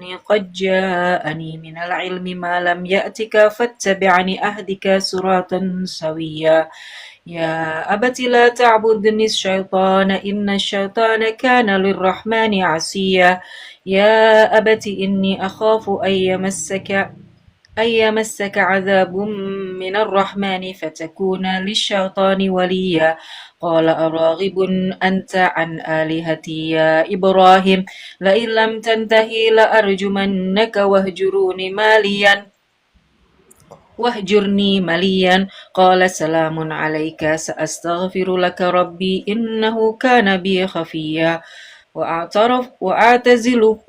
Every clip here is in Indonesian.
إني قد جاءني من العلم ما لم يأتك فاتبعني أهدك صراطا سويا يا أبت لا تعبدني الشيطان إن الشيطان كان للرحمن عصيا يا أبت إني أخاف أن يمسك عذاب من الرحمن فتكون للشيطان وليا قال أراغب أنت عن آلهتي يا إبراهيم لئن لم تنتهي لأرجمنك واهجرني مليا قال سلام عليك سأستغفر لك ربي إنه كان بي خفيا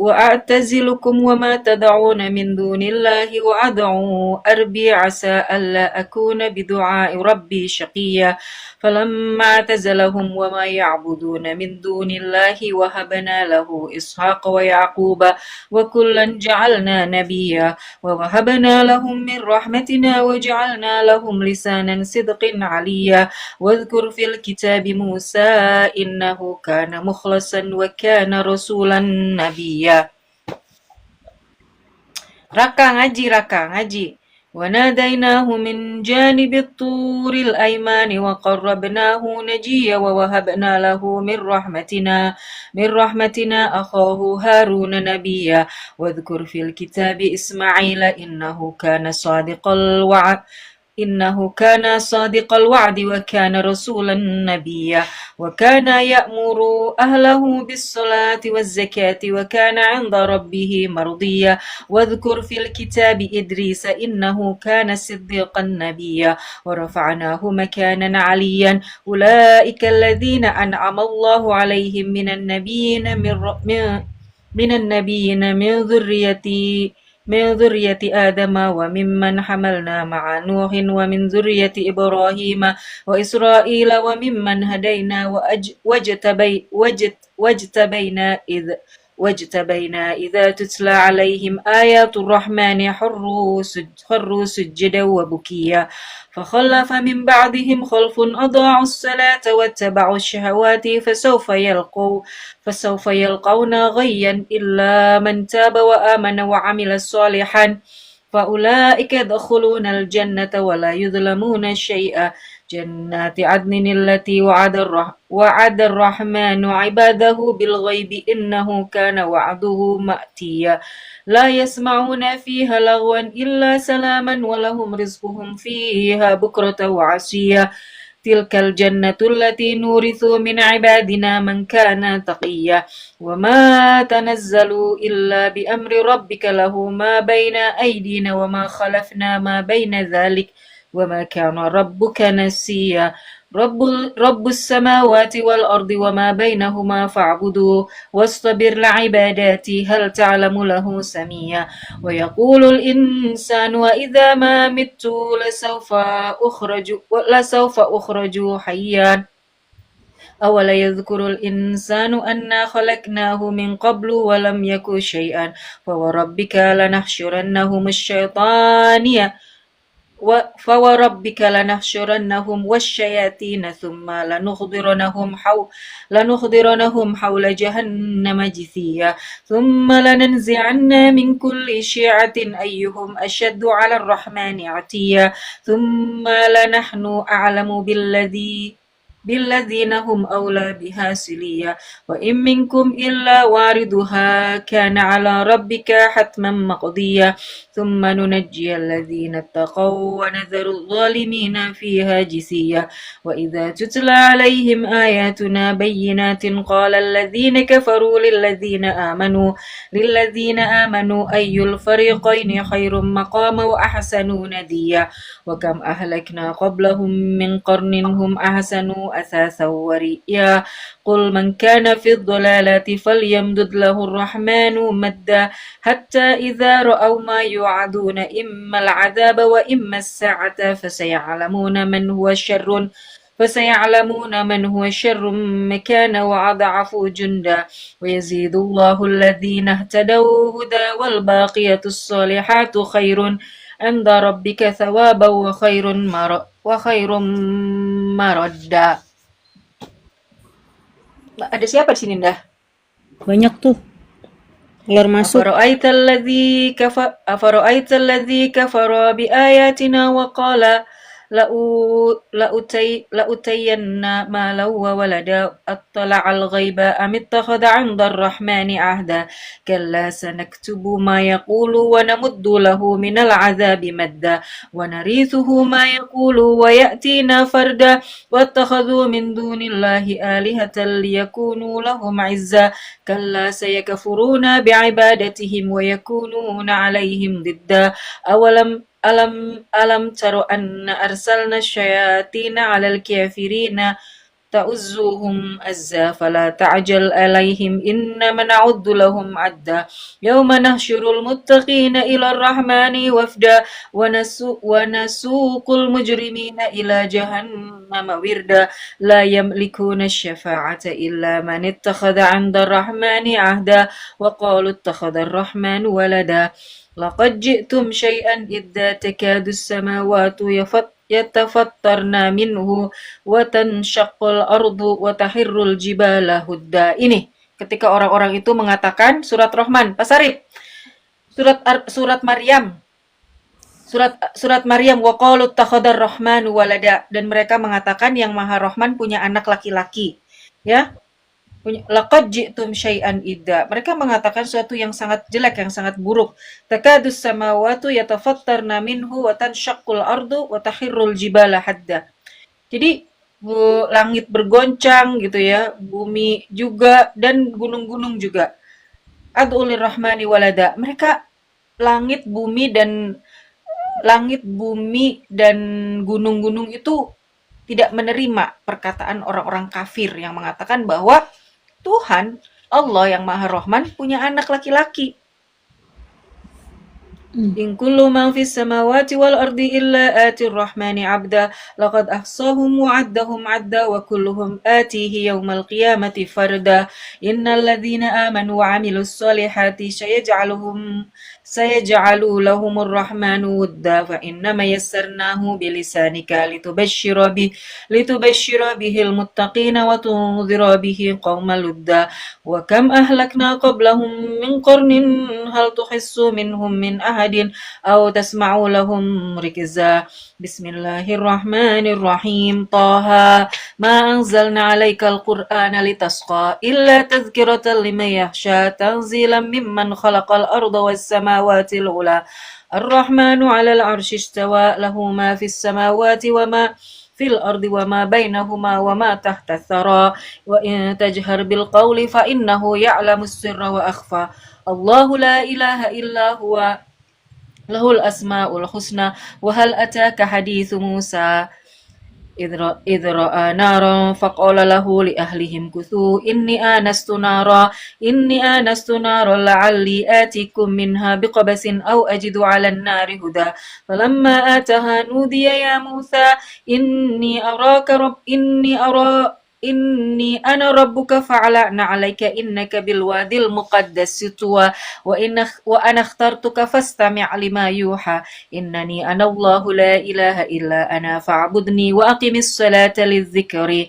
وأعتزلكم وما تدعون من دون الله وأدعو أربي عسى ألا أكون بدعاء ربي شقيا فلما اعتزلهم وما يعبدون من دون الله وهبنا له إسحاق ويعقوب وكلا جعلنا نبيا ووهبنا لهم من رحمتنا وجعلنا لهم لسانا صدق عليا واذكر في الكتاب موسى إنه كان مخلصا وكان رسولا نبيا. Raka ngaji. وناديناه من جانب الطور الأيمان وقربناه نجيا ووهبنا له من رحمتنا أخاه هارون نبيا واذكر في الكتاب إسماعيل إنه كان صادق الوعد وكان رسولا نبيا وكان يأمر أهله بالصلاة والزكاة وكان عند ربه مرضيا واذكر في الكتاب إدريس إنه كان صديقا نبيا ورفعناه مكانا عليا أولئك الذين أنعم الله عليهم من ذرية آدم وممن حملنا مع نوح ومن ذرية إبراهيم وإسرائيل وممن هدينا واجتبينا إذا تتلى عليهم آيات الرحمن خروا سجدا وبكيا فخلف من بعدهم خلف أضاعوا الصلاة واتبعوا الشهوات فسوف يلقون غيا إلا من تاب وآمن وعمل صالحا فأولئك يدخلون الجنة ولا يظلمون شيئا جنات عدن التي وعد الرحمن عباده بالغيب إنه كان وعده مأتيا لا يسمعون فيها لغوا إلا سلاما ولهم رزقهم فيها بكرة وعشيا تلك الجنة التي نورث من عبادنا من كان تقيا وما تنزلوا إلا بأمر ربك له ما بين أيدينا وما خلفنا ما بين ذلك وما كان ربك نسيا رب السماوات والأرض وما بينهما فاعبدوه واصطبر لعباداتي هل تعلم له سميا ويقول الإنسان وإذا ما مت لسوف أخرج حيا أولا يذكر الإنسان أنا خلقناه من قبل ولم يك شيئا فوربك لنحشرنهم والشياطين ثم لنحضرنهم حول جهنم جثيا ثم لننزعن من كل شيعة أيهم أشد على الرحمن عتيا ثم لنحن أعلم بالذين هم أولى بها سليا وإن منكم إلا واردها كان على ربك حتما مقضيا ثم ننجي الذين اتقوا ونذر الظالمين فيها جثيا وإذا تتلى عليهم آياتنا بينات قال الذين كفروا للذين آمنوا أي الفريقين خير مقاما وأحسن نديا وكم أهلكنا قبلهم من قرن هم أحسن أثاثا ورئيا قل من كان في الضلالات فليمدد له الرحمن مدا حتى إذا رأوا ما يوعدون إما العذاب وإما الساعة فسيعلمون من هو شر مكانا وأضعف جندا ويزيد الله الذين اهتدوا هدى والباقيات الصالحات خير عند ربك ثوابا وخير مردا. Ada siapa di sini, Dah? Banyak tuh. Keluar masuk. أفرأيت الذي كفر بآياتنا وقال لأوتين مالا وولدا أطلع الغيب أم اتخذ عند الرحمن عهدا كلا سنكتب ما يقول ونمد له من العذاب مدا ونرثه ما يقول ويأتينا فردا واتخذوا من دون الله آلهة ليكونوا لهم عزا كلا سيكفرون بعبادتهم ويكونون عليهم ضدا ألم تروا أن أرسلنا الشياطين على الكافرين تؤزوهم أزا فلا تعجل عليهم إنما نعد لهم عدا يوم نحشر المتقين إلى الرحمن وفدا ونسوق المجرمين إلى جهنم وردا لا يملكون الشفاعة إلا من اتخذ عند الرحمن عهدا وقالوا اتخذ الرحمن ولدا لقد جئتم شيئا إذا تكاد السماوات يتفطرن منه watansyaqul ardu watahirrul jibala hudda. Ini ketika orang-orang itu mengatakan surat Rahman, Pak Sarip. Surat Maryam. Surat Maryam waqalu takhadar rahmanu walada, dan mereka mengatakan yang Maha Rahman punya anak laki-laki. Ya, laqad ji'tum syai'an idda. Mereka mengatakan sesuatu yang sangat jelek, yang sangat buruk. Takadus samawatu yatafattarna minhu wa tansyaqqul ardu wa tahirrul jibala hadda. Jadi langit bergoncang gitu ya, bumi juga dan gunung-gunung juga. Ad'ulir rahmani walada. Mereka langit, bumi dan gunung-gunung itu tidak menerima perkataan orang-orang kafir yang mengatakan bahwa Tuhan Allah yang Maha Rahman punya anak laki-laki. إن كل من في السماوات والأرض إلا آتي الرحمن عبدا لقد أحصاهم وعدهم عدا وكلهم آتيه يوم القيامة فردا إن الذين آمنوا وعملوا الصالحات سيجعل لهم الرحمن ودا فإنما يسرناه بلسانك لتبشر به المتقين وتنذر به قوم لدا وكم أهلكنا قبلهم من قرن هل تحس منهم من أحد أو تسمع لهم ركزا بسم الله الرحمن الرحيم طه ما أنزلنا عليك القرآن لتشقى إلا تذكرة لمن يخشى تنزيلا ممن خلق الأرض والسماوات العلى الرحمن على العرش استوى له ما في السماوات وما في الأرض وما بينهما وما تحت الثرى وإن تجهر بالقول فإنه يعلم السر وأخفى الله لا إله إلا هو له الأسماء الحسنى وهل أتاك حديث موسى إذ رأى نارا فقال له لأهلهم كثوا إني آنست نارا لعلي آتيكم منها بقبس أو أجد على النار هدى فلما آتها نودي يا موسى إني أنا ربك فاعلن عليك إنك بالوادي المقدس طوى وأنا اخترتك فاستمع لما يوحى إنني أنا الله لا إله إلا أنا فاعبدني وأقم الصلاة للذكر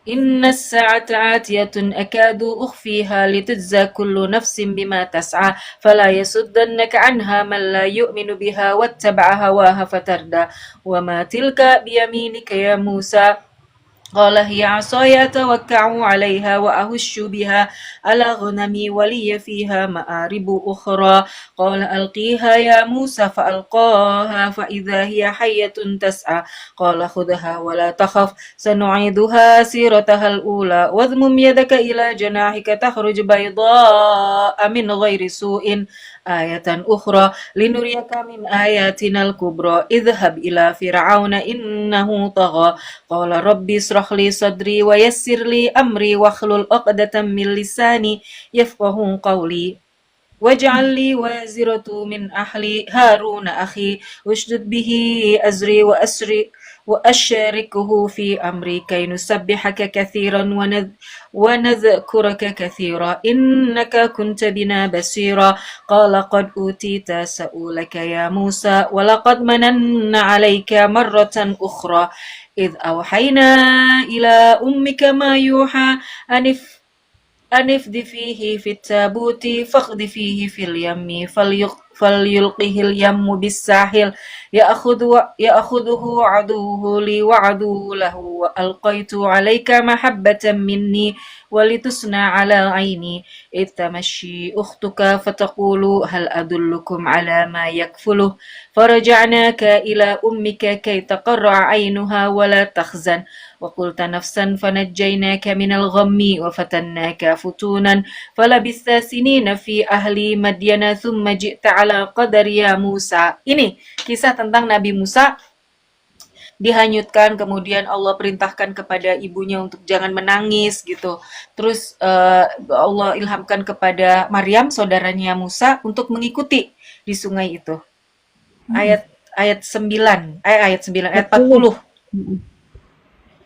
إن الساعة آتية أكاد أخفيها لتجزى كل نفس بما تسعى فلا يصدنك عنها من لا يؤمن بها واتبع هواها فتردى وما تلك بيمينك يا موسى قال هي عصاي أتوكع عليها وأهش بها على غنمي ولي فيها مآرب أخرى قال ألقيها يا موسى فألقاها فإذا هي حية تسعى قال خذها ولا تخف سنعيدها سيرتها الأولى واضمم يدك إلى جناحك تخرج بيضاء من غير سوء آية أخرى لنريك من آياتنا الكبرى اذهب إلى فرعون إنه طغى قال ربي اشرح لي صدري ويسر لي أمري واحلل عقدة من لساني يفقه قولي واجعل لي وزيرة من أهلي هارون أخي واشدد به أزري وأشركه في أمري كي نسبحك كثيرا ونذكرك كثيرا إنك كنت بنا بصيرا قال قد أوتيت سؤلك يا موسى ولقد مننا عليك مرة أخرى إذ أوحينا إلى أمك ما يوحى أن اقذفيه في التابوت فاقذفيه في اليم فليلقه اليم بالساحل يأخذه عدوه لي وعدوه له وألقيت عليك محبة مني ولتصنع على عيني إذ تمشي أختك فتقول هل أدلكم على ما يكفله فرجعناك إلى أمك كي تقر عينها ولا تخزن وقلت نفسا فنجيناك من الغم وفتناك فتونا فلبثت سنين في أهل مدين ثم جئت على قدر يا موسى. Ini kisah tentang Nabi Musa dihanyutkan, kemudian Allah perintahkan kepada ibunya untuk jangan menangis gitu. Terus Allah ilhamkan kepada Maryam saudaranya Musa untuk mengikuti di sungai itu. Ayat ayat 9, ayat 40.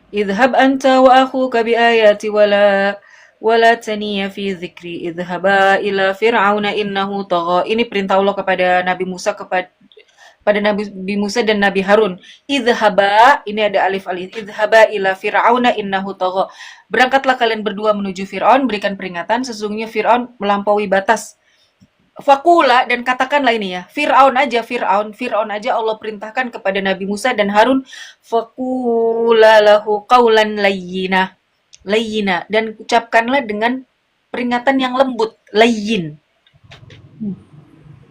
Idhab anta wa akhuka bi ayati wala taniya fi dzikri idhaba ila fir'auna innahu tagha. Ini perintah Allah kepada Nabi Musa pada Nabi Musa dan Nabi Harun. Idhaba, ini ada alif alif. Idhaba ila fir'auna innahu tagha. Berangkatlah kalian berdua menuju Fir'aun, berikan peringatan sesungguhnya Fir'aun melampaui batas. Fakula, dan katakanlah ini ya, Fir'aun aja Allah perintahkan kepada Nabi Musa dan Harun, fakula lahu qawlan layyina, dan ucapkanlah dengan peringatan yang lembut, layyin.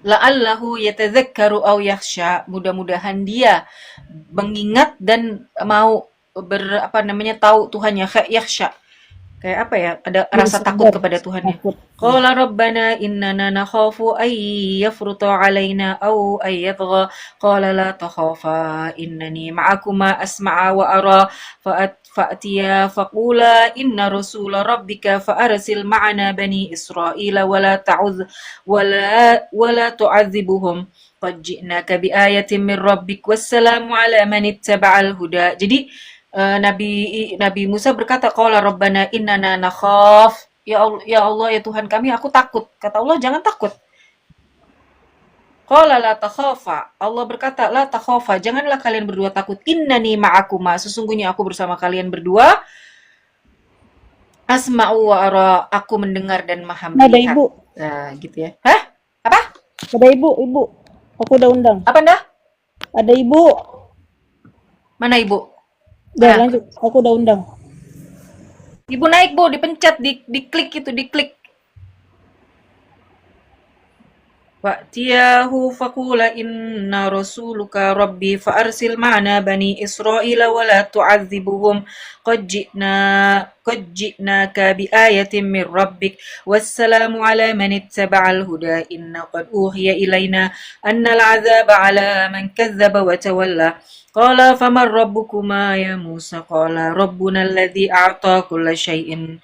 La'allahu yatadzakkaru aw yakhsha, mudah-mudahan dia mengingat dan mau tahu Tuhannya, yakhsha. Kayak apa ya? Ada rasa takut kepada Tuhannya. Qala rabbana innana nakhafu ay yafruta alaina aw ay yatgha. Qala la takhafa innani ma'akuma asma'a wa ara fa'atiya faqula inna rasula rabbika fa'arsil ma'ana bani Israila wala tu'adzibuhum qad ji'naka bi ayatin min rabbik wassalamu ala man ittaba'al huda. Jadi Nabi Musa berkata, qala rabbana innana nakhaf. Ya Allah, ya Tuhan kami, aku takut. Kata Allah, jangan takut. Qala la takhafa. Allah berkata, la takhafa, janganlah kalian berdua takut. Innani ma'akuma, sesungguhnya aku bersama kalian berdua. Asma'u wa ara, aku mendengar dan maha melihat. Ada ibu. Nah, gitu ya. Hah? Apa? Ada ibu. Aku udah undang. Apa dah? Ada ibu. Mana ibu? Udah lanjut, aku udah undang. Ibu naik, Bu, dipencet, diklik itu, diklik. Fa'tiyahu faqula inna rasuluka rabbi fa'arsil ma'ana bani Israila wa la tu'adzibuhum qad ji'naka bi ayatin min rabbik wassalamu ala man ittaba'al huda inna qad uhiya ilaina anna al'azaba ala man kazzaba wa tawalla. Qala faman rabbukuma ya Musa? Qala rabbuna alladhi a'ta kulla shay'in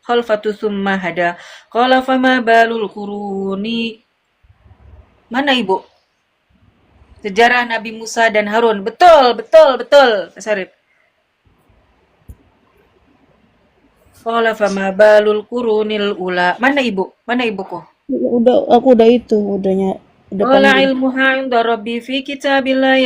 khalfatu thumma hada. Qala fama balul quruni. Mana ibu? Sejarah Nabi Musa dan Harun. Betul, Pak Sarip. Qala fama balul qurunil ula. Mana ibuku? Aku udah itu, udahnya. Qala ilmuha 'inda rabbi fi kitabillah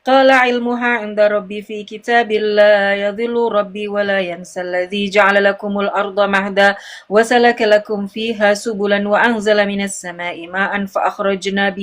Qala ilmuha 'inda rabbi fi kitabillah yadhillu rabbi wa la yansa alladhi ja'ala lakumul arda mahda wa salaka lakum fiha subulan wa anzala minas sama'i ma'an fa akhrajna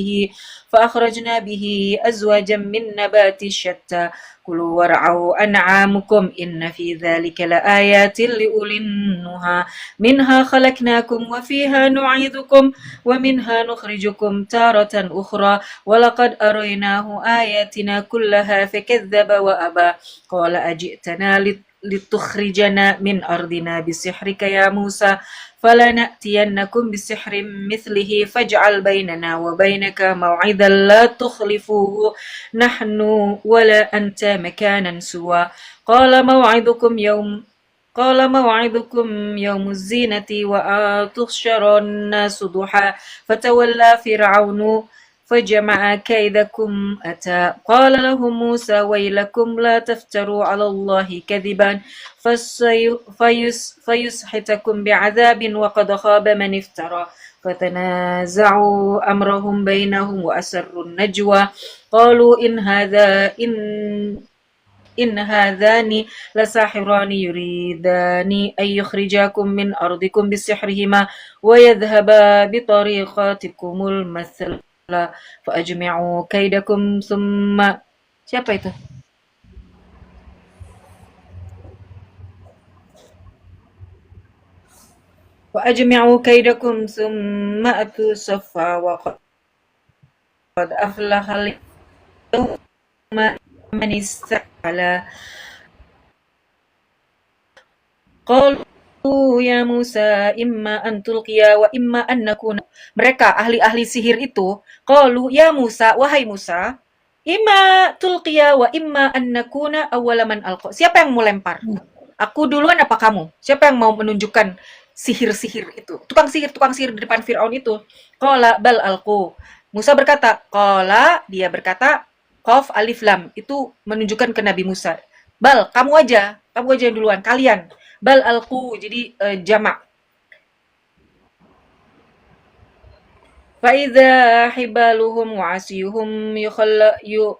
bihi azwajan min nabati shatta kulu war'au an'amukum inna fi dhalika laayatin liulin nuha minha khalaqnakum wa fiha nu'idukum wa minha nukhrijukum taratan ukhra wa laqad araynahu ayatina kullaha fakadzdzaba wa aba qala ajitana litukhrijana min ardina bisihrika ya Musa فلنأتينكم بسحر مثله فاجعل بيننا وبينك موعدا لا تخلفوه نحن ولا أنت مكانا سوى قال موعدكم يوم الزينة وأن تحشر الناس ضحى فتولى فرعون فجمع كيدكم أتى قال لهم موسى ويلكم لا تفتروا على الله كذبا فيسحتكم بعذاب وقد خاب من افترى فتنازعوا أمرهم بينهم وأسروا النجوى قالوا إن هذان لساحران يريدان أن يخرجاكم من أرضكم بسحرهما ويذهبا بطريقتكم المثلى فأجمعوا كيدكم ثم siapa itu? وأجمعوا كيدكم ثم أتوا صفا وقد أفلح اليوم من استعلى Qalu ya Musa imma an tulqiya wa imma an nakuna. Mereka ahli-ahli sihir itu, qalu ya Musa, wahai Musa, imma tulqiya wa imma an nakuna awwala man alqa. Siapa yang mau lempar? Aku duluan apa kamu? Siapa yang mau menunjukkan sihir-sihir itu? Tukang sihir di depan Firaun itu. Qala bal alqu. Musa berkata, qala dia berkata, qaf alif lam itu menunjukkan ke Nabi Musa. Bal, kamu aja yang duluan, kalian. Bal alqu jadi jamak. Faiza hibaluhum wa asiyuhum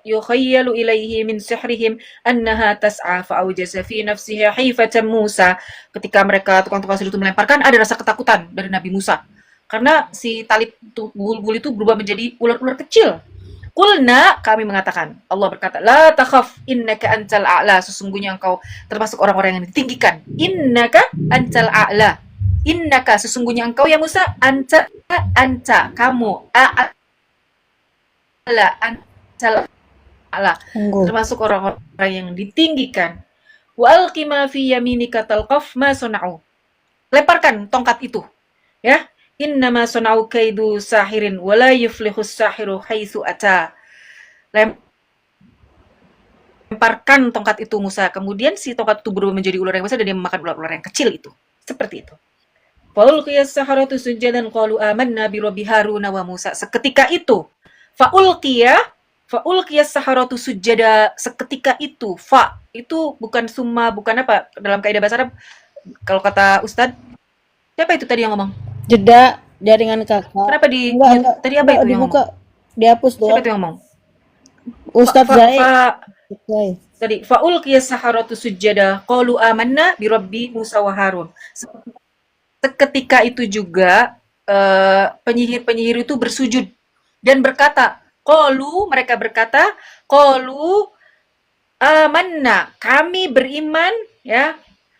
yukhayyalu ilaihi min sihrihim annaha tas'a fa'awjasa fi nafsiha hifatan Musa. Ketika mereka tukang-tukang sihir itu melemparkan, ada rasa ketakutan dari Nabi Musa. Karena si tali bul-bul itu berubah menjadi ular-ular kecil. Kulna, kami mengatakan, Allah berkata, la takhaf innaka antal a'la, sesungguhnya engkau termasuk orang-orang yang ditinggikan. Innaka antal a'la. Innaka, sesungguhnya engkau ya Musa, anta, kamu, a'la, antal a'la. Termasuk orang-orang yang ditinggikan. Wa alqi ma fi yaminika talqaf ma suna'u. Lemparkan tongkat itu. Ya, innama sunau kaidu sahirin wala yuflihus sahiru haitsu ata. Lemparkan tongkat itu Musa. Kemudian si tongkat itu berubah menjadi ular yang besar dan dia memakan ular-ular yang kecil itu. Seperti itu. Faulqiyas saharatu sujadan qalu amanna bi rabbi Haruna wa Musa. Seketika itu faulqiyas saharatu sujada. Seketika itu itu bukan summa, bukan apa dalam kaidah bahasa Arab. Kalau kata Ustadz, siapa itu tadi yang ngomong? Jeda jaringan kakak. Kenapa tadi apa itu yang dibuka, ngomong? dihapus doang. Siapa itu yang ngomong? Ustadz Zaid. Tadi faulqiyas saharatu sujada qalu amanna bi rabbi Musa wa Harun. Seketika itu juga penyihir-penyihir itu bersujud dan berkata, mereka berkata, qalu amanna, kami beriman ya.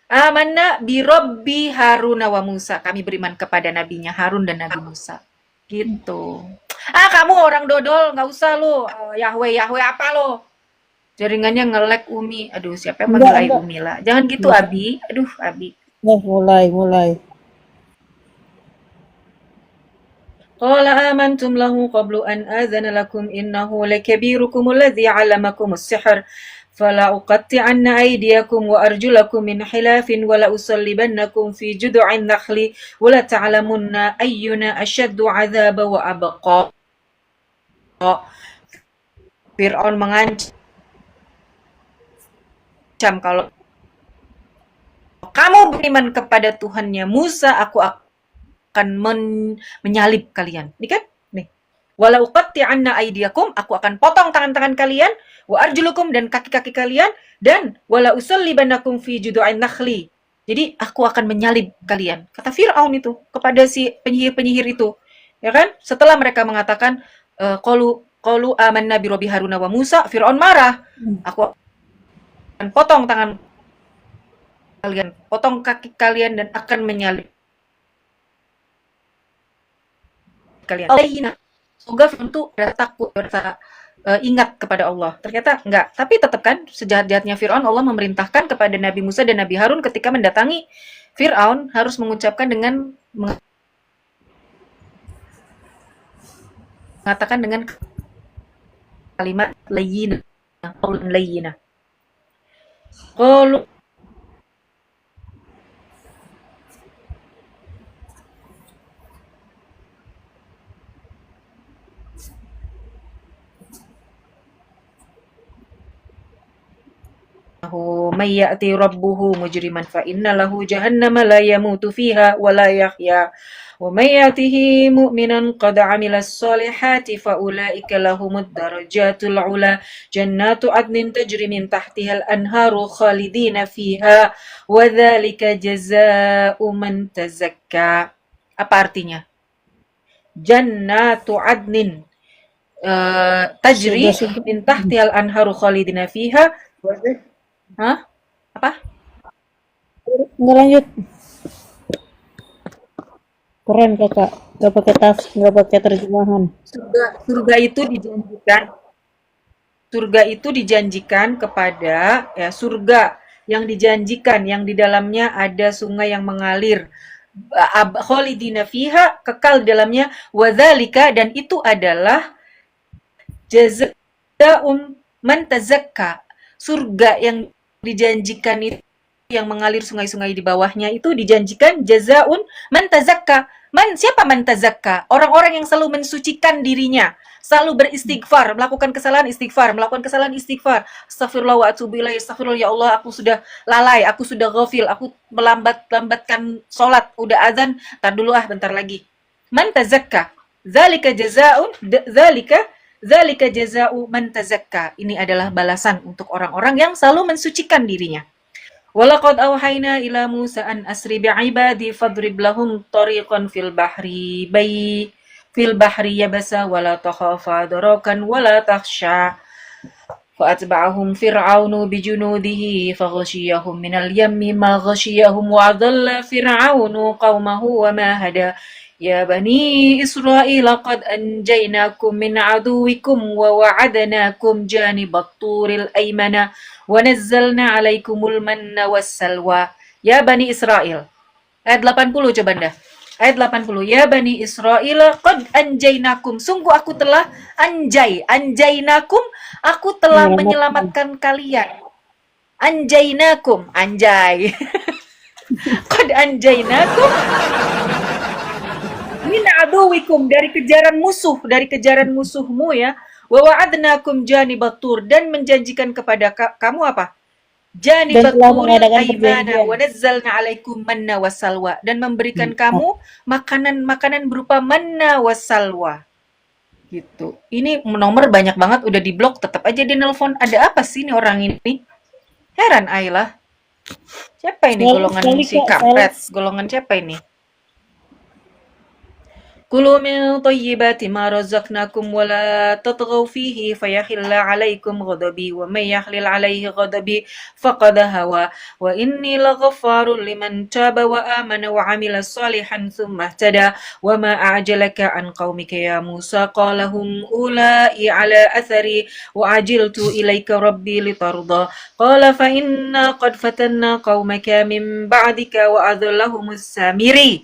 Amanna bi Rabbi Harun wa Musa. Kami beriman kepada nabinya Harun dan Nabi Musa. Gitu. Kamu orang dodol, nggak usah lo. Yahweh apa lo? Jaringannya nge-lag Umi. Aduh, siapa yang manggil Umi lah. Jangan gitu, Abi. Aduh, Abi. Mulai. Qala amantum lahu qablu an azana lakum innahu lakabirukum alladhi 'allamakumus sihr. فلا أقطعن أيديكم وأرجلكم من خلاف ولا أصلبنكم في جذوع النخل ولا تعلمن أينا أشد عذابا وأبقى. Fir'aun mengancam, kalau kamu beriman kepada Tuhannya Musa, aku akan menyalib kalian. Ini kan? Nih. Wala uqatti'anna aydiyakum, aku akan potong tangan-tangan kalian, wa arjulukum dan kaki-kaki kalian, dan wala usallibanakum fi judu'in nakhli. Jadi aku akan menyalib kalian. Kata Fir'aun itu kepada si penyihir-penyihir itu. Ya kan? Setelah mereka mengatakan qalu amanna bi rabbi Haruna wa Musa, Fir'aun marah. Aku akan potong tangan kalian, potong kaki kalian dan akan menyalib kalian. Semoga Fir'aun tuh takut, ingat kepada Allah. Ternyata enggak. Tapi tetap kan sejahat-jahatnya Fir'aun, Allah memerintahkan kepada Nabi Musa dan Nabi Harun ketika mendatangi Fir'aun harus mengucapkan dengan mengatakan dengan kalimat layyinah, qaulun layyinah. Qalu من يأتي ربه مجرما فإن له جهنم لا يموت فيها ولا يحيا ومن يأته مؤمنا قد عمل الصالحات فأولئك لهم الدرجات العلى جنات عدن تجري من تحتها الأنهار خالدين فيها وذلك جزاء من تزكى. Apa artinya? Jannatu adnin tajri Surga-surga. min tahtihal anharu khalidina fiha. Hah? Apa? Nggak lanjut. Keren kakak. Nggak pakai nggak pakai terjemahan. Surga itu dijanjikan. Surga itu dijanjikan kepada ya surga yang dijanjikan yang di dalamnya ada sungai yang mengalir khalidina fiha kekal di dalamnya wadzalika dan itu adalah jazaa'um man tazakka. Surga yang dijanjikan itu yang mengalir sungai-sungai di bawahnya itu dijanjikan jazaun man tazakka. Siapa man tazakka? Orang-orang yang selalu mensucikan dirinya, selalu beristighfar, melakukan kesalahan istighfar. Astagfirullah wa atubu ilaih. Astagfirullah ya Allah, aku sudah lalai, aku sudah ghafil, aku melambatkan salat, udah azan, bentar lagi. Man tazakka. Zalika jazaun zalika jazau man tazakka. Ini adalah balasan untuk orang-orang yang selalu mensucikan dirinya. Walaqad awhayna ila Musa an asri bi'ibadi fadrib lahum tariqan fil bahri yabasa wala takhafa darakan wala takhsha فأتبعهم فرعون بجنوده فغشيهم من اليم ما غشيهم وأضل فرعون قومه وما هدى يا بني إسرائيل قد أنجيناكم من عدوكم ووعدناكم جانب الطور الأيمن ونزلنا عليكم المن والسلوى يا بني إسرائيل. Ayat 80 coba dah. Ayat 80. Ya Bani Israel, qad anjainakum. Sungguh aku telah anjainakum, aku telah menyelamatkan kalian. Anjainakum, anjay. Qad anjainakum min aduwikum, dari kejaran musuhmu ya. Wa wa'adnakum janibatur, dan menjanjikan kepada kamu apa? Janibatul aimana wa nazzalna alaikum manna wassalwa, dan memberikan kamu makanan berupa manna wassalwa. Gitu. Ini nomor banyak banget udah diblok tetap aja dia nelpon. Ada apa sih nih orang ini? Heran Ayla. Siapa ini golongan si kampret? Golongan siapa ini? Kulu min tayyibati ma razaqnakum wa la tatghaw fihi fayakhilla 'alaykum ghadabi wa may yakhlil 'alayhi ghadabi faqad hawa wa inni laghaffarun liman taba wa amana wa 'amila shalihan thumma ihtada wa ma a'jalaka an qaumika ya Musa qala hum ula'i 'ala athari wa ajiltu ilayka rabbi litarda qala fa inna qad fatanna qaumaka min ba'dika wa adhallahumus samiri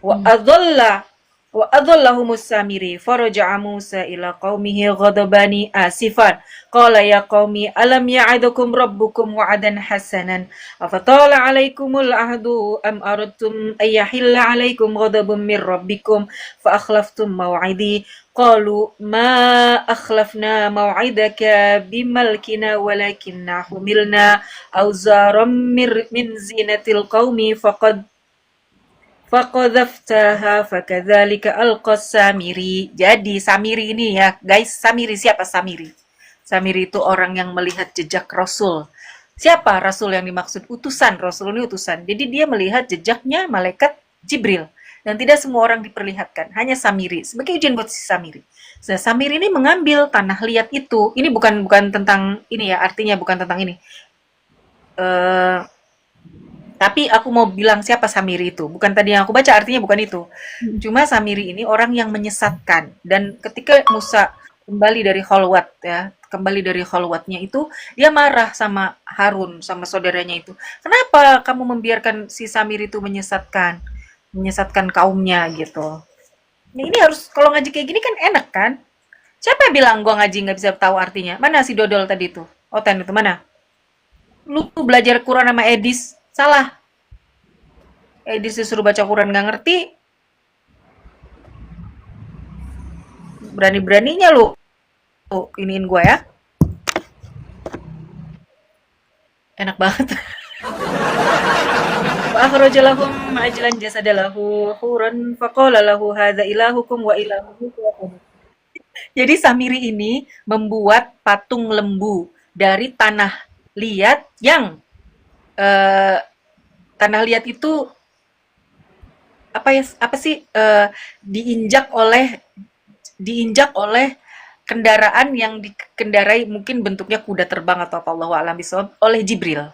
wa adhallahumus samiri faraja'a Musa ila qaumihi ghadabani asifan qala ya qaumi alam ya'idukum rabbukum wa'adan hasanan afatala 'alaikumul ahdu am aradtum ayyahilla 'alaikum ghadabun mir rabbikum fa akhlaftum maw'idi qalu ma akhlafna maw'idaka bimalkina walakinna humilna awzaram min zinatil qaumi faqadhaftaha fakadzalika alqas Samiri. Jadi Samiri ini ya guys, Samiri siapa Samiri? Samiri itu orang yang melihat jejak Rasul. Siapa Rasul yang dimaksud? Utusan, Rasul ini utusan. Jadi dia melihat jejaknya malaikat Jibril. Dan tidak semua orang diperlihatkan, hanya Samiri. Sebagai ujian buat si Samiri. Nah, Samiri ini mengambil tanah liat itu. Ini bukan tentang ini ya, artinya bukan tentang ini. Tapi aku mau bilang siapa Samiri itu. Bukan tadi yang aku baca, artinya bukan itu. Cuma Samiri ini orang yang menyesatkan. Dan ketika Musa kembali dari kholwat ya, kembali dari kholwatnya itu, dia marah sama Harun, sama saudaranya itu. Kenapa kamu membiarkan si Samiri itu menyesatkan kaumnya gitu. Nah, ini harus, kalau ngaji kayak gini kan enak kan? Siapa yang bilang gua ngaji nggak bisa tahu artinya? Mana si Dodol tadi itu? Oten itu mana? Lu belajar Quran sama Edis, salah. Edis disuruh baca Quran nggak ngerti. Berani-beraninya lu iniin gue ya. Enak banget. Wa akhraja lahum ajlan jasada lahu huran faqala lahu hadza ilahukum wa ilahuhu fawaqad. Jadi Samiri ini membuat patung lembu dari tanah liat yang eh, tanah liat itu apa sih diinjak oleh kendaraan yang dikendarai mungkin bentuknya kuda terbang atau apa Allah alam bisawab oleh Jibril.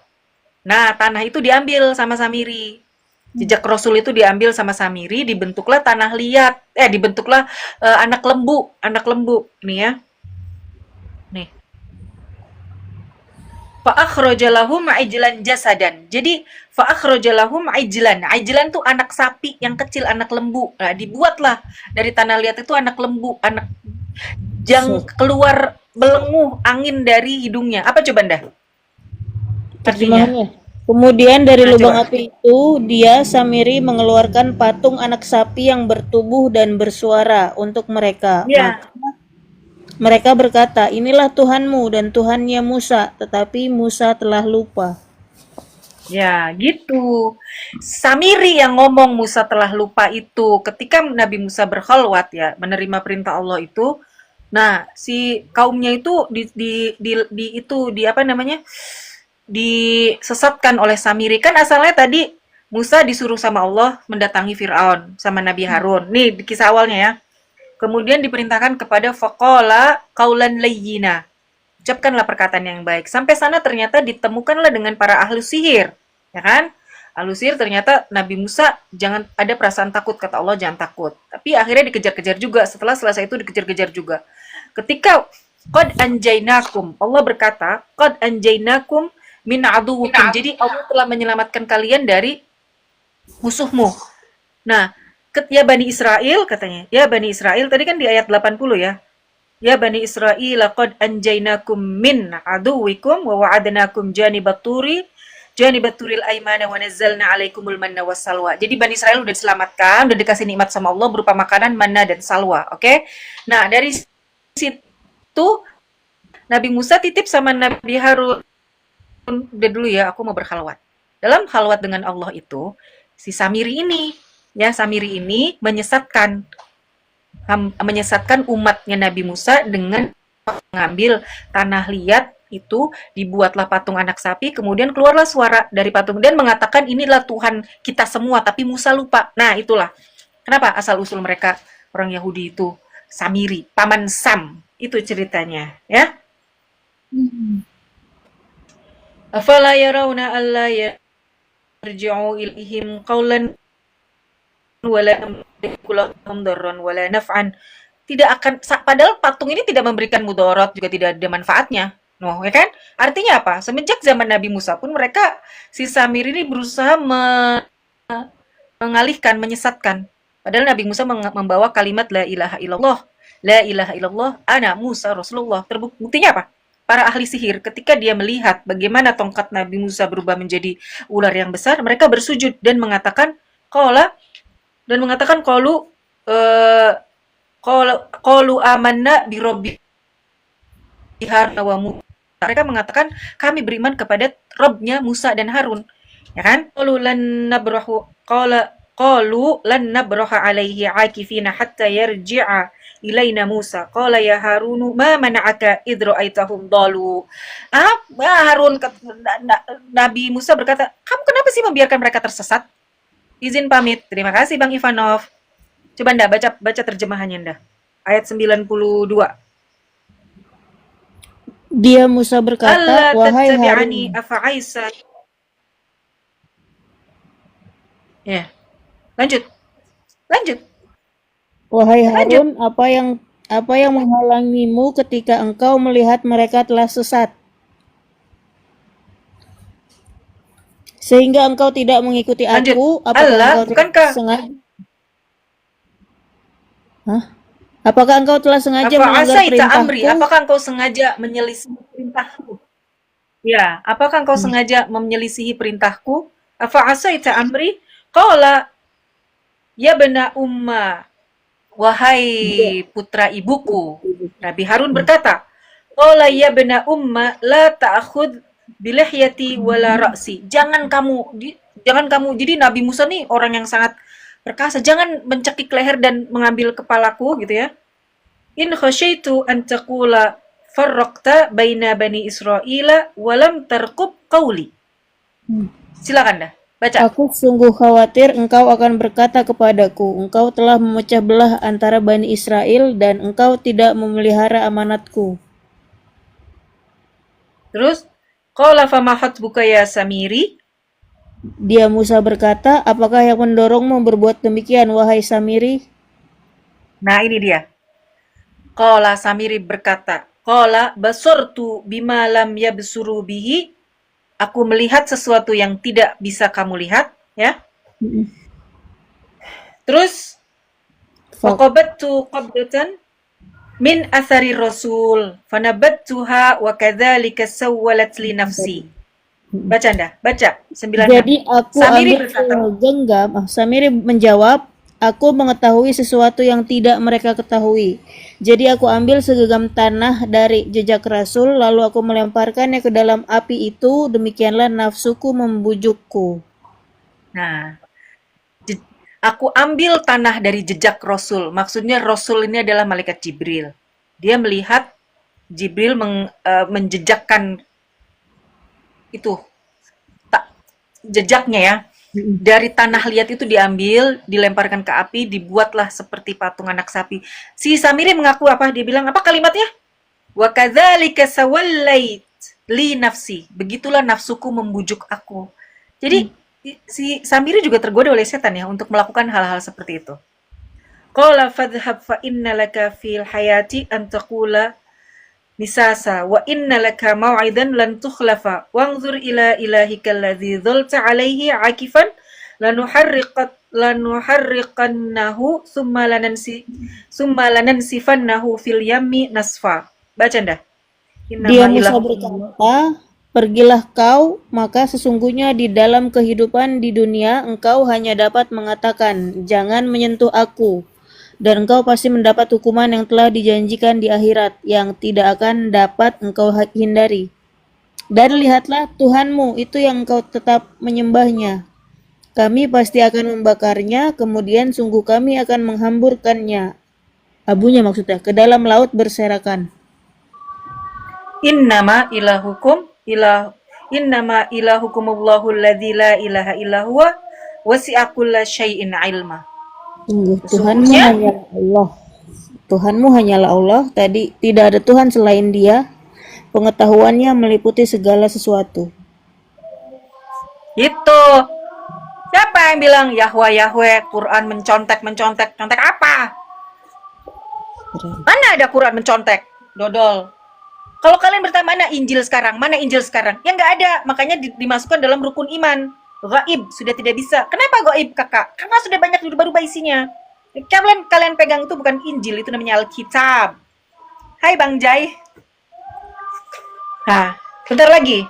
Nah, tanah itu diambil sama Samiri. Jejak Rasul itu diambil sama Samiri, dibentuklah tanah liat. Dibentuklah anak lembu. Nih ya. Nih. Fa'akhraja lahum ijlan jasadan. Jadi fa'akhraja lahum ijlan. Ijlan tuh anak sapi yang kecil, anak lembu. Nah, dibuatlah dari tanah liat itu anak lembu, anak yang keluar belenguh angin dari hidungnya. Apa coba Anda? Artinya? Terjemahannya. Kemudian dari Nah, lubang coba. api itu, dia Samiri mengeluarkan patung anak sapi yang bertubuh dan bersuara untuk mereka. Ya, Maka mereka berkata, inilah Tuhanmu dan Tuhannya Musa, tetapi Musa telah lupa. ya, gitu. Samiri yang ngomong Musa telah lupa itu ketika Nabi Musa berkhalwat ya, menerima perintah Allah itu. Nah, si kaumnya itu di apa namanya? Disesatkan oleh Samiri. Kan asalnya tadi Musa disuruh sama Allah mendatangi Firaun sama Nabi Harun. Nih di kisah awalnya ya. Kemudian diperintahkan kepada faqala qaulan layyina. Ucapkanlah perkataan yang baik. Sampai sana ternyata ditemukanlah dengan para ahli sihir, ya kan? Ahli sihir ternyata Nabi Musa jangan ada perasaan takut, kata Allah jangan takut. Tapi akhirnya dikejar-kejar juga. Setelah selesai itu dikejar-kejar juga. Ketika qad anjainakum, Allah berkata, qad anjainakum min aduwukum. Jadi Allah telah menyelamatkan kalian dari musuhmu. Nah, ya Bani Israel katanya. Ya Bani Israel tadi kan di ayat 80 ya. Ya Bani Israel, laqad anjainakum min aduwikum wa wa'adnakum janibaturil aimana wa nazzalna 'alaikumul manna wassalwa. Jadi Bani Israel udah diselamatkan, udah dikasih nikmat sama Allah berupa makanan manna dan salwa, oke? Nah, dari situ Nabi Musa titip sama Nabi Harun, udah dulu ya, aku mau berkhalwat. Dalam khalwat dengan Allah itu, si Samiri ini, ya Samiri ini menyesatkan umatnya Nabi Musa dengan mengambil tanah liat itu, dibuatlah patung anak sapi, kemudian keluarlah suara dari patung dan mengatakan inilah Tuhan kita semua, tapi Musa lupa. Nah, itulah kenapa asal usul mereka orang Yahudi itu Samiri, paman Sam. Itu ceritanya, ya. Afala yarawna alla yarji'u ilaihim qawlan wala yamliku lahum darran wala naf'an. Tidak akan, padahal patung ini tidak memberikan mudarat, juga tidak ada manfaatnya. No, ya kan? Artinya apa? Semenjak zaman Nabi Musa pun mereka, si Samir ini berusaha mengalihkan, menyesatkan. Padahal Nabi Musa membawa kalimat la ilaha illallah. La ilaha illallah, ana Musa Rasulullah. Terbuktinya apa? Para ahli sihir ketika dia melihat bagaimana tongkat Nabi Musa berubah menjadi ular yang besar, mereka bersujud dan mengatakan qala qalu eh, qalu amanna bi rabbi Harun wa Musa. Mereka mengatakan kami beriman kepada Robnya Musa dan Harun. Ya kan? Qalu lan nabraha alaihi akifina hatta yarji'a ilaina Musa. Qala ya Harunu ma mana'aka idh ra'aitahum dalu. Harun Nabi Musa berkata, "Kamu kenapa sih membiarkan mereka tersesat?" Izin pamit. Terima kasih Bang Ivanov. Coba Anda baca terjemahannya Anda. Ayat 92. Dia Musa berkata, wahai Harun, afa'aisa. Ya, lanjut. wahai Harun, apa yang menghalangimu ketika engkau melihat mereka telah sesat? Sehingga engkau tidak mengikuti Lanjut. aku, Allah, bukankah sengaja? Apakah engkau telah sengaja melanggar perintahku? Apakah engkau sengaja menyelisihi perintahku? Ya, apakah engkau sengaja menyelisihi perintahku? Afa'asaita amri? Qala ya bena umma, wahai putra ibuku. Nabi Harun berkata, qala ya bena umma la ta'khud bilahyati wala ra'si. Jangan kamu jadi Nabi Musa nih orang yang sangat perkasa. Jangan mencekik leher dan mengambil kepalaku gitu ya. In khasyaitu an taqula farraqta baina bani Israila walam tarqub qawli. Silakan dah, baca. Aku sungguh khawatir engkau akan berkata kepadaku, engkau telah memecah belah antara Bani Israel dan engkau tidak memelihara amanatku. Terus, qala fama hatbuka ya Samiri? Dia Musa berkata, apakah yang mendorongmu berbuat demikian, wahai Samiri? Nah, ini dia. Qala Samiri berkata, qala basortu bima lam yabsuru bihi. Aku melihat sesuatu yang tidak bisa kamu lihat, ya. Terus, faqabattu qabdatan min athari rasul fanabattuha wa kadzalika sawwalat li nafsi. Baca Anda, baca 96. Jadi aku Samiri ambil berkata, segenggam, Samiri menjawab, aku mengetahui sesuatu yang tidak mereka ketahui. Jadi aku ambil segenggam tanah dari jejak Rasul, lalu aku melemparkannya ke dalam api itu, demikianlah nafsuku membujukku. nah, aku ambil tanah dari jejak Rasul. Maksudnya Rasul ini adalah malaikat Jibril. Dia melihat Jibril menjejakkan itu jejaknya ya. Dari tanah liat itu diambil, dilemparkan ke api, dibuatlah seperti patung anak sapi. Si Samiri mengaku apa? Dia bilang apa kalimatnya? Wa kadzalika sawallait li nafsi. Begitulah nafsuku membujuk aku. Jadi si Samiri juga tergoda oleh setan ya untuk melakukan hal-hal seperti itu. Qala fadhhab fa inna laka fil hayati an taqula misasa wa inna laka maw'idan lan tukhlafa wanzur ila ilahika alladhi dhulta alaihi akifan lanuharriqannahu summa lanansifannahu fil yammi nasfa. Baca dah. Dia Musa berkata, pergilah kau, maka sesungguhnya di dalam kehidupan di dunia engkau hanya dapat mengatakan, jangan menyentuh aku. Dan engkau pasti mendapat hukuman yang telah dijanjikan di akhirat, yang tidak akan dapat engkau hindari. Dan lihatlah Tuhanmu, itu yang engkau tetap menyembahnya. Kami pasti akan membakarnya, kemudian sungguh kami akan menghamburkannya, abunya maksudnya, ke dalam laut berserakan. Innama ilahukumullahu alladzi la ilaha illa huwa wasi'a kulla syai'in ilma. Tuhanmu hanyalah Allah. Tuhanmu hanyalah Allah. Tadi tidak ada Tuhan selain Dia. Pengetahuannya meliputi segala sesuatu. Itu. Siapa yang bilang Yahweh Quran mencontek apa? Mana ada Quran mencontek? Dodol. Kalau kalian bertanya mana Injil sekarang? Ya nggak ada. Makanya dimasukkan dalam rukun iman. Gaib sudah tidak bisa. Kenapa gaib kakak? Karena sudah banyak berubah isinya. Kalian pegang itu bukan Injil, itu namanya Alkitab. Hai Bang Jai. Nah, bentar lagi.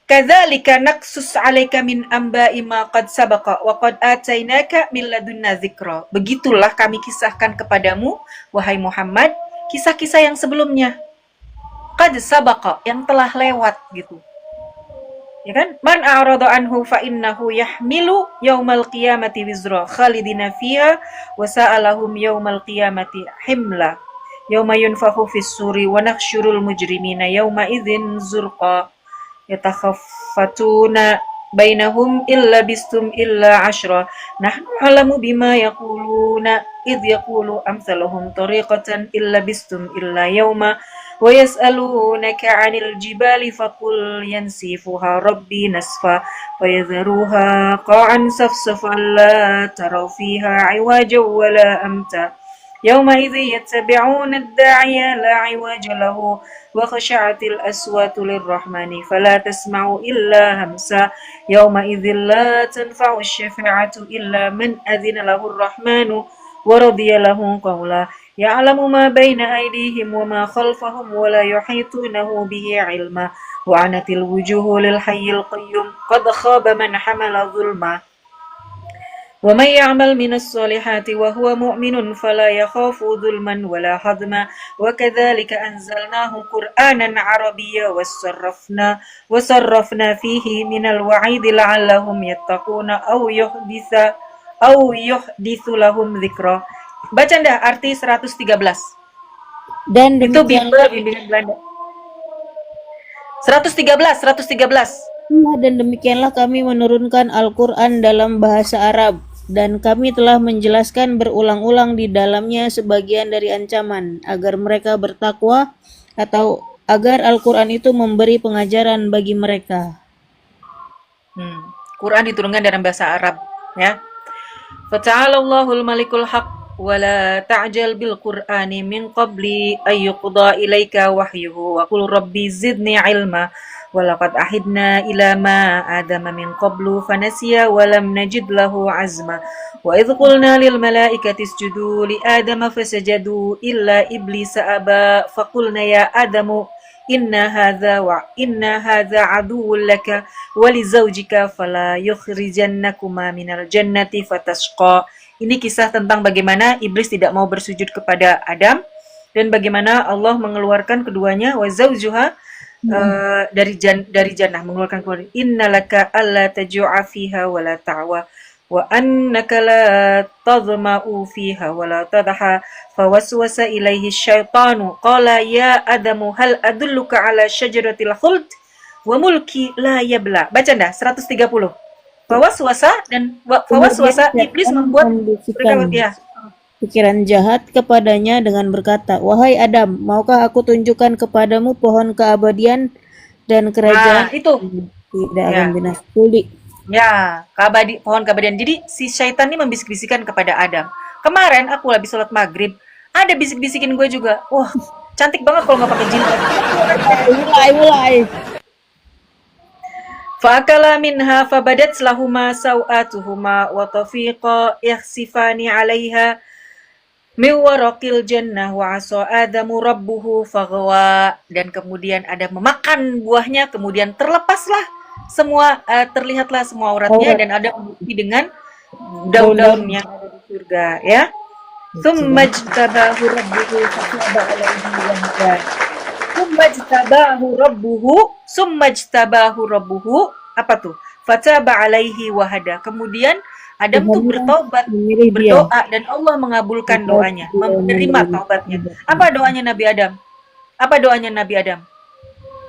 Kadzalika naqsus 'alaika min amba'i ma qad sabaqa wa qad atainaka min ladunna dzikra. Begitulah kami kisahkan kepadamu wahai Muhammad kisah-kisah yang sebelumnya. Qad sabaqa, yang telah lewat gitu. Ya kan? Man a'rada anhu fa innahu yahmilu yaumal qiyamati wizra khalidina fiha wa sa'alahum yaumal qiyamati himla yauma yunfakhu fis suri wa nakhshurul mujrimina yauma idzin zurqa yatakhafatuna bainahum illa bistum illa ashra nahnu alamu bima yaquluna idh yaqulu amsaluhum tariqatan illa bistum illa yauma ويسألونك عن الجبال فقل ينسفها ربي نسفا فيذروها قاعا صفصفا لا ترى فيها عوجا ولا أمتا يومئذ يتبعون الداعي لا عوج له وخشعت الأصوات للرحمن فلا تسمع إلا همسا يومئذ لا تنفع الشفاعة إلا من أذن له الرحمن ورضي له قولا يعلم ما بين أيديهم وما خلفهم ولا يحيطونه به علما وعنت الوجوه للحي القيوم قد خاب من حمل ظلما. ومن يعمل من الصالحات وهو مؤمن فلا يخاف ظلما ولا هضما وكذلك أنزلناه قرآنا عربيا وصرفنا فيه من الوعيد لعلهم يتقون أو يحدث لهم ذكرا. Baca ndak arti 113? Dan Itu demikianlah bimbingan Belanda. 113, 113. dan demikianlah kami menurunkan Al-Quran dalam bahasa Arab, dan kami telah menjelaskan berulang-ulang di dalamnya sebagian dari ancaman, agar mereka bertakwa, atau agar Al-Quran itu memberi pengajaran bagi mereka. Quran diturunkan dalam bahasa Arab, ya. Fata'ala Allahul Malikul Haq wa la ta'jal bil Qur'ani min qabli ay yuqda ilaika wahyuhu wa qul rabbi zidni ilma wa laqad ahidna ila ma adama min qablu fanasiya wa lam najid lahu azma wa idh qulna lil malaikati isjudu li adama fasajadu illa iblisa aba faqulna ya adamu inna hadza aduwwun laka wa li zaujika fala yukhrijannakuma minal jannati fatashqa. Ini kisah tentang bagaimana iblis tidak mau bersujud kepada Adam dan bagaimana Allah mengeluarkan keduanya wa zaujuha dari jannah, mengeluarkan keluar. Innalaka alla tajua fiha wa la ta'wa wa annaka la tadma'u fiha wa la tadha fawaswasa ilaihi syaitanu qala ya adamu hal adulluka ala syajaratil khuld wa mulki la yabla. Baca ndak 130. Fawaswasa iblis membuat membisikkan pikiran jahat kepadanya dengan berkata, "Wahai Adam, maukah aku tunjukkan kepadamu pohon keabadian dan kerajaan itu tidak ya. akan binasa?" Tuli. Ya, pohon keabadian. Jadi si syaitan ini membisik-bisikan kepada Adam. Kemarin aku habis sholat maghrib, ada bisik-bisikin gue juga. Wah, cantik banget kalau nggak pakai jilbab. Mulai. Fa'akala minha fabadat lahuma sawatuhuma wa tafiqa yakhsifani 'alaiha min waraqil jannah wa 'asa adamu rabbuhu faghwa. Dan kemudian Adam memakan buahnya, kemudian terlepaslah semua, terlihatlah semua auratnya dan ada bukti dengan daun-daun yang ada di surga, ya. Summajtabahu rabbuhu fataba alaihi wahda. Summajtabahu rabbuhu apa tuh? Fataba alaihi wahada. Kemudian Adam tuh berdoa dan Allah mengabulkan doanya, menerima taubatnya. Apa doanya Nabi Adam?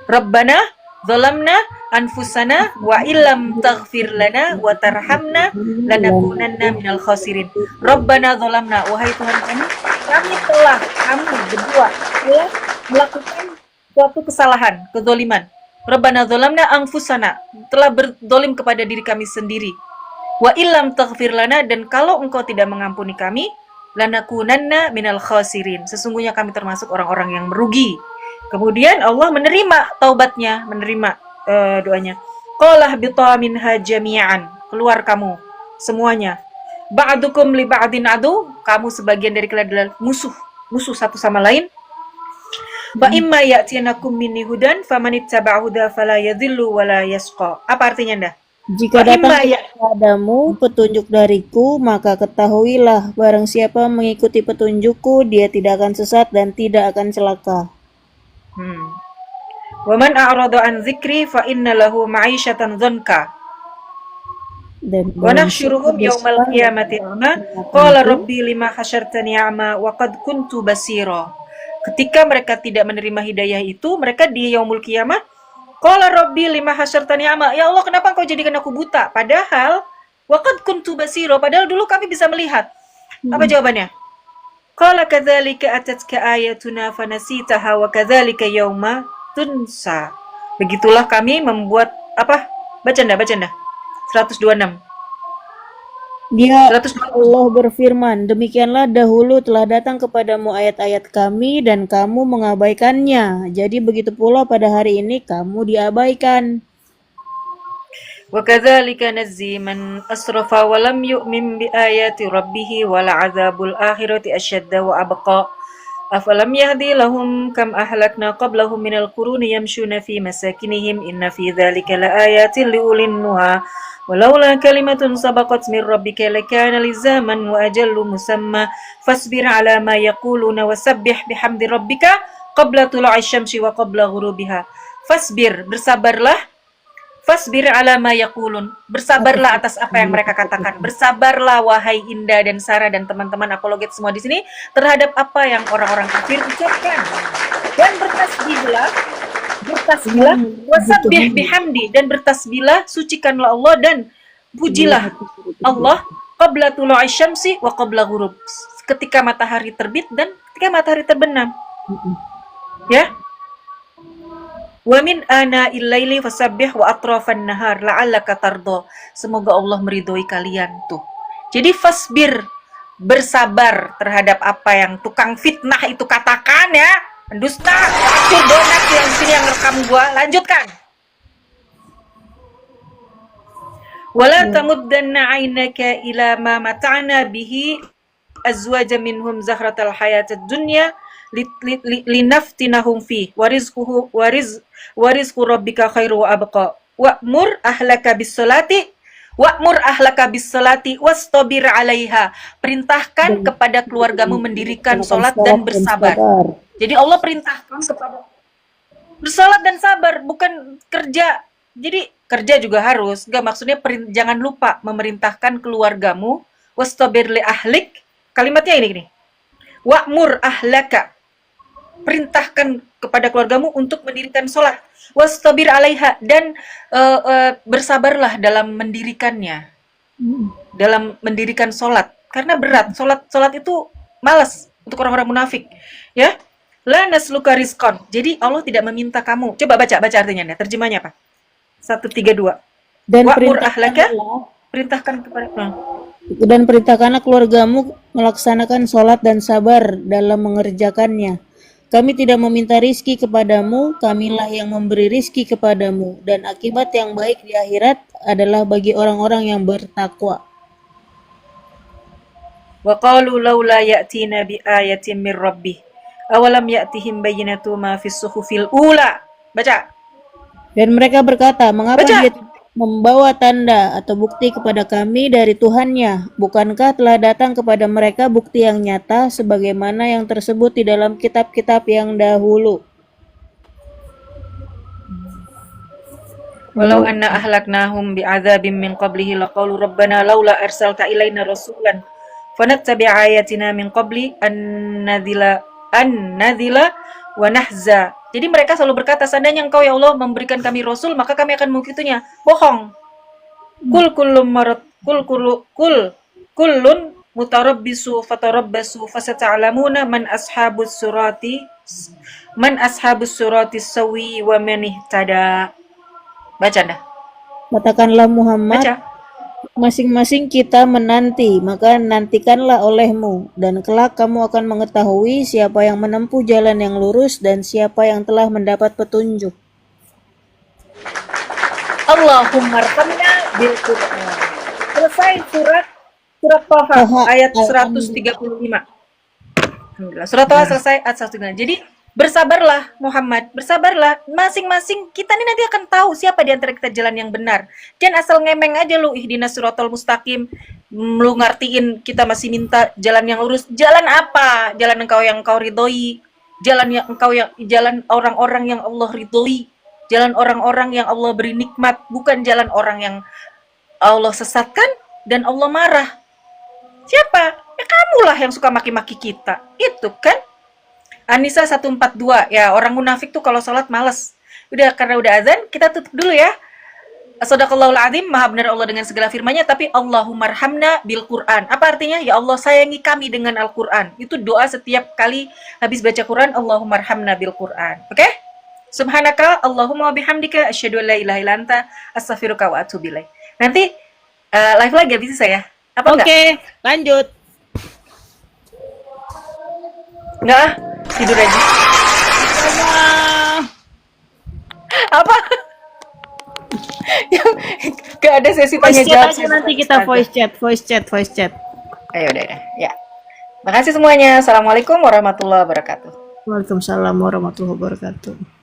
Rabbana zalamna anfusana wa illam taghfir lana wa tarhamna lanakunanna minal khasirin. Rabbana zalamna, wahai Tuhan kami berdua telah melakukan suatu kesalahan, kezaliman. Rabbana zalamna anfusana, telah berdolim kepada diri kami sendiri. Wa illam taghfir lana, dan kalau engkau tidak mengampuni kami, lanakunanna minal khasirin, sesungguhnya kami termasuk orang-orang yang merugi. Kemudian Allah menerima taubatnya, menerima doanya. Qala habita minha jami'an, keluar kamu semuanya. Ba'dukum li ba'din adu, kamu sebagian dari kalian adalah musuh satu sama lain. Wa imma ya'tiyanakum minni hudan famanittaba'a huda fala yadhillu wa la yashqa. Apa artinya Anda? Jika datang kepadamu petunjuk dariku, maka ketahuilah barang siapa mengikuti petunjukku, dia tidak akan sesat dan tidak akan celaka. Wa man a'rada an dzikri fa inna lahu ma'isyatan dhanka. Wa nahsyuruhum yaumal qiyamati a'ma qala rabbi lima hasyartani a'ma wa qad kuntu basira. Ketika mereka tidak menerima hidayah itu, mereka di yaumul qiyamah qala rabbi lima hasyartani a'ma, ya Allah kenapa engkau jadikan aku buta, padahal wa qad kuntu basira, padahal dulu kami bisa melihat. Apa jawabannya? Qala kadzalika atatka ayatuna fanasitaha wa kadzalika yauma tunsa. Begitulah kami membuat apa? Baca ndak? 126. Allah berfirman, demikianlah dahulu telah datang kepadamu ayat-ayat kami dan kamu mengabaikannya. Jadi begitu pula pada hari ini kamu diabaikan. وَكَذَلِكَ نَجْزِي مَنْ أَسْرَفَ وَلَمْ يُؤْمِنْ بِآيَاتِ رَبِّهِ وَلَعَذَابُ الْآخِرَةِ أَشَدُّ وَأَبْقَى أَفَلَمْ يَهْدِ لَهُمْ كَمْ أَهْلَكْنَا قَبْلَهُمْ مِنَ الْقُرُونِ يَمْشُونَ فِي مَسَاكِنِهِمْ إِنَّ فِي ذَلِكَ لَآيَاتٍ لِأُولِي النُّهَى Walaula kalimatun sabaqat min rabbika lakana lizaman wa ajallu musamma fasbir ala ma yaquluna wasabbih bihamdi rabbika qabla tulu'i syamsi wa qabla ghurubiha. Fasbir, bersabarlah. Fasbir ala ma yaqulun. Bersabarlah atas apa yang mereka katakan. Bersabarlah wahai Indah dan Sarah dan teman-teman apologet semua di sini terhadap apa yang orang-orang kafir ucapkan. Dan bertasbihlah, wasabbih bihamdi, dan bertasbihlah, sucikanlah Allah dan pujilah Allah qabla tulu'i syamsi wa qabla ghurub. Ketika matahari terbit dan ketika matahari terbenam. Ya. Wa min ana'il laili fasabbih wa atrafan nahar la'allaka tarda. Semoga Allah meridhoi kalian tuh. Jadi fasbir, bersabar terhadap apa yang tukang fitnah itu katakan ya. Pendusta, kafir donat yang sini yang rekam gua. Lanjutkan. Wala tamuddanna 'ainaka ila ma mata'na bihi azwaja minhum zahratal hayatid dunya linaftinahum fi warizqu rabbika khairu wa abqa wa'mur ahlaka bis-salati wastabir 'alaiha. Perintahkan kepada keluargamu mendirikan salat dan bersabar. Jadi Allah perintahkan kepada bersalat dan sabar, bukan kerja. Jadi kerja juga harus. Enggak, maksudnya jangan lupa memerintahkan keluargamu wastabir li ahlik. Kalimatnya ini nih. Wa'mur ahlaka. Perintahkan kepada keluargamu untuk mendirikan sholat. Wastabir 'alaiha, dan bersabarlah dalam mendirikannya. Dalam mendirikan sholat. Karena berat. Sholat itu malas untuk orang-orang munafik. Ya. La nasluka rizqan. Jadi Allah tidak meminta kamu. Coba baca artinya nih. Terjemahnya apa? 1, 3, 2. Dan Wa'mur ahlaka. Perintahkan kepada dan perintahkanlah keluargamu melaksanakan sholat dan sabar dalam mengerjakannya. Kami tidak meminta rizki kepadamu, kamilah yang memberi rizki kepadamu, dan akibat yang baik di akhirat adalah bagi orang-orang yang bertakwa. Wa qalu laula ya'tina bi ayatin min rabbih awalam ya'tihim bayyinatu ma fis suhufil ula. Baca. Dan mereka berkata, mengapa Baca. dia membawa tanda atau bukti kepada kami dari Tuhannya? Bukankah telah datang kepada mereka bukti yang nyata sebagaimana yang tersebut di dalam kitab-kitab yang dahulu? Walau anna ahlaknahum bi'adzabim min qablihi laqalu rabbana laula arsalta ilaina rasulan fanattabi'a ayatina min qabli an nadhila wa nahza. Jadi mereka selalu berkata, seandainya engkau ya Allah memberikan kami rasul, maka kami akan mengikutinya. Bohong. Kullun mutarabbisu fatarabbasu fasata'lamuna man ashabus surati sawi wa man ihtada. Baca dah. Katakanlah Muhammad, Baca. masing-masing kita menanti, maka nantikanlah olehmu, dan kelak kamu akan mengetahui siapa yang menempuh jalan yang lurus dan siapa yang telah mendapat petunjuk. Allahumma arhamna bil Qur'an. Selesai surat Taha ayat 135. Alhamdulillah. Surat Taha selesai ayat 135. Jadi bersabarlah Muhammad, bersabarlah. Masing-masing kita nih nanti akan tahu siapa di antara kita jalan yang benar. Jangan asal ngemeng aja lu ihdinas siratal mustaqim. Lu ngertiin kita masih minta jalan yang lurus. Jalan apa? Jalan yang kau ridhoi. Jalan orang-orang yang Allah ridhoi. Jalan orang-orang yang Allah beri nikmat, bukan jalan orang yang Allah sesatkan dan Allah marah. Siapa? Ya kamulah yang suka maki-maki kita. Itu kan? An-Nisa 142. Ya, orang munafik tuh kalau sholat males. Udah, karena udah azan, kita tutup dulu ya. Shadaqallahul azim, maha benar Allah dengan segala firman-Nya, tapi Allahumarhamna bil Qur'an. Apa artinya? Ya Allah, sayangi kami dengan Al-Qur'an. Itu doa setiap kali habis baca Quran, Allahumarhamna bil Qur'an. Oke? Subhanaka Allahumma bihamdika asyhadu an la ilaha illa anta astaghfiruka wa atubu ilaik. Nanti live lagi habis saya. Apa enggak? Oke, lanjut. Enggak, tidur aja. Apa? Gak ada sesi tanya jawab. Nanti kita voice chat. Ayo udah. Ya. Makasih semuanya. Assalamualaikum warahmatullahi wabarakatuh. Waalaikumsalam warahmatullahi wabarakatuh.